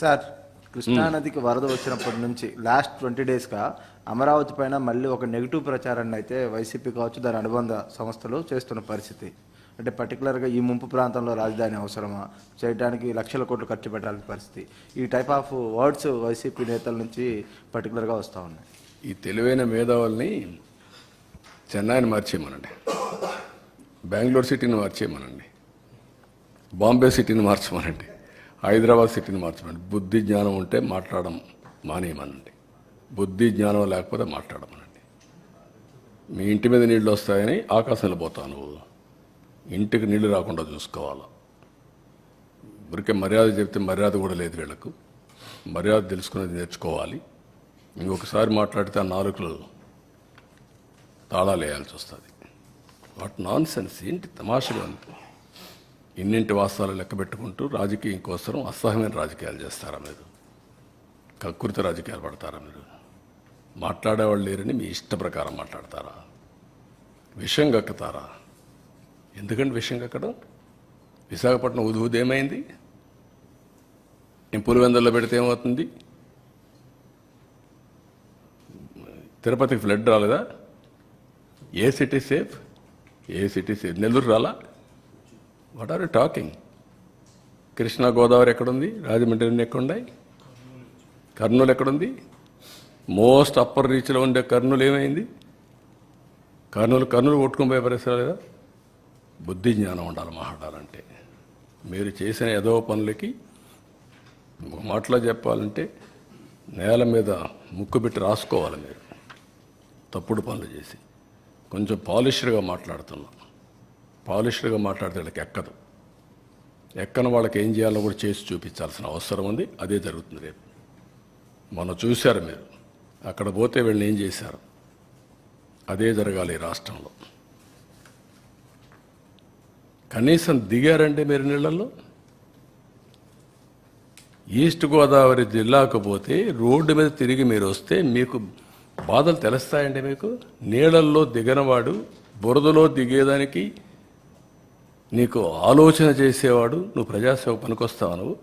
Sir, కృష్ణానదికి వరద వచ్చినప్పటి నుంచి లాస్ట్ 20 డేస్గా అమరావతి పైన మళ్ళీ ఒక నెగిటివ్ ప్రచారాన్ని అయితే వైసీపీ కావచ్చు దాని అనుబంధ సంస్థలు చేస్తున్న పరిస్థితి. అంటే పర్టికులర్గా ఈ ముంపు ప్రాంతంలో రాజధాని అవసరమా, చేయడానికి లక్షల కోట్లు ఖర్చు పెట్టాల్సిన పరిస్థితి, ఈ టైప్ ఆఫ్ వర్డ్స్ వైసీపీ నేతల నుంచి పర్టికులర్గా వస్తూ ఉన్నాయి. ఈ తెలివైన మేధావుల్ని చెన్నైని మార్చేయమనండి, బెంగళూరు సిటీని మార్చేయమనండి, బాంబే సిటీని మార్చమనండి, హైదరాబాద్ సిటీని మార్చమనండి. బుద్ధి జ్ఞానం ఉంటే మాట్లాడడం మానేయమనండి, బుద్ధి జ్ఞానం లేకపోతే మాట్లాడమనండి. మీ ఇంటి మీద నీళ్ళు వస్తాయని ఆకాశంలో పోతావు నువ్వు, ఇంటికి నీళ్లు రాకుండా చూసుకోవాలి. ఊరికే మర్యాద చెప్తే మర్యాద కూడా లేదు వీళ్ళకు. మర్యాద తెలుసుకునేది నేర్చుకోవాలి. ఇంకొకసారి మాట్లాడితే ఆ నాలుకలు తాళాలు వేయాల్సి వస్తుంది. వాట్ నాన్ సెన్స్, ఏంటి తమాషగా ఉంది. ఇన్నింటి వాస్తవాలు లెక్క పెట్టుకుంటూ రాజకీయం కోసం అసహ్యమైన రాజకీయాలు చేస్తారా మీరు? కకృతి రాజకీయాలు పడతారా మీరు? మాట్లాడేవాళ్ళు లేరని మీ ఇష్ట ప్రకారం మాట్లాడతారా? విషయం కక్కుతారా? ఎందుకంటే విషయం కక్కడం? విశాఖపట్నం ఉదూది ఏమైంది? నేను పులివెందుల్లో పెడితే ఏమవుతుంది? తిరుపతికి ఫ్లడ్ రాలేదా? ఏ సిటీ సేఫ్? ఏ సిటీ సేఫ్? నెల్లూరు రాలా? What are you talking? Krishna Godavari ఎక్కడుంది? రాజమండ్రి ఎక్కడున్నాయి? కర్నూలు ఎక్కడుంది? మోస్ట్ అప్పర్ రీచ్లో ఉండే కర్నూలు ఏమైంది? కర్నూలు కొట్టుకుని పోయే పరిస్థితి లేదా? బుద్ధి జ్ఞానం ఉండాలి మాట్లాడాలంటే. మీరు చేసిన ఏదో పనులకి మాటలో చెప్పాలంటే నేల మీద ముక్కు పెట్టి రాసుకోవాలి. మీరు తప్పుడు పనులు చేసి కొంచెం పాలిష్డ్గా మాట్లాడుతున్నాం. పాలిష్డ్గా మాట్లాడితే వాళ్ళకి ఎక్కదు. ఎక్కని వాళ్ళకి ఏం చేయాలో కూడా చేసి చూపించాల్సిన అవసరం ఉంది. అదే జరుగుతుంది రేపు. మొన్న చూశారు మీరు, అక్కడ పోతే వీళ్ళని ఏం చేశారు? అదే జరగాలి ఈ రాష్ట్రంలో. కనీసం దిగారంటే మీరు నీళ్ళల్లో. ఈస్ట్ గోదావరి జిల్లాకు పోతే రోడ్డు మీద తిరిగి మీరు వస్తే మీకు బాధలు తెలుస్తాయండి. మీకు నీళ్ళల్లో దిగనవాడు, బురదలో దిగేదానికి నీకు ఆలోచన చేసేవాడు నువ్వు ప్రజాసేవ పనికొస్తావు నువ్వు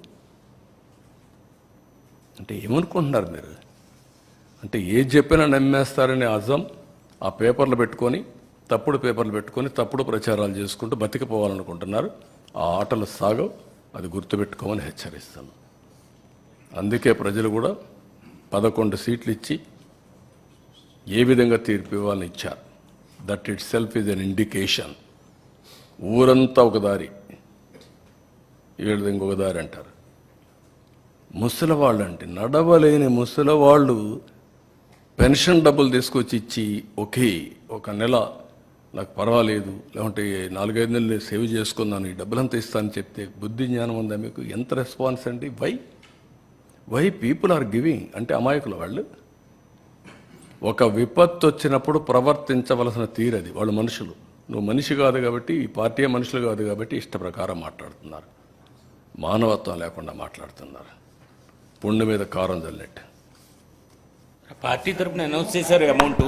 అంటే ఏమనుకుంటున్నారు మీరు? అంటే ఏది చెప్పినా నమ్మేస్తారని అజం ఆ పేపర్లు పెట్టుకొని, తప్పుడు పేపర్లు పెట్టుకొని తప్పుడు ప్రచారాలు చేసుకుంటూ బతికిపోవాలనుకుంటున్నారు. ఆ ఆటలు సాగవు. అది గుర్తుపెట్టుకోమని హెచ్చరిస్తాను. అందుకే ప్రజలు కూడా 11 సీట్లు ఇచ్చి ఏ విధంగా తీర్పు ఇవ్వాలని ఇచ్చారు. That it self is an indication. ఊరంతా ఒక దారి, వీళ్ళది ఇంకొక దారి అంటారు. ముసలివాళ్ళు అంటే నడవలేని ముసలివాళ్ళు పెన్షన్ డబ్బులు తీసుకొచ్చి ఇచ్చి ఒక నెల నాకు పర్వాలేదు, లేకుంటే 4-5 నెలలు నేను సేవ్ చేసుకున్నాను, ఈ డబ్బులంతా ఇస్తానని చెప్తే బుద్ధి జ్ఞానం ఉందా మీకు? ఎంత రెస్పాన్స్ అండి? వై పీపుల్ ఆర్ గివింగ్ అంటే అమాయకులు వాళ్ళు. ఒక విపత్తు వచ్చినప్పుడు ప్రవర్తించవలసిన తీరది. వాళ్ళు మనుషులు. నువ్వు మనిషి కాదు కాబట్టి, ఈ పార్టీ మనుషులు కాదు కాబట్టి ఇష్ట ప్రకారం మాట్లాడుతున్నారు. మానవత్వం లేకుండా మాట్లాడుతున్నారు. పుండు మీద కారం చల్లెట్టు. పార్టీ తరపున అనౌన్స్ చేశారు అమౌంట్.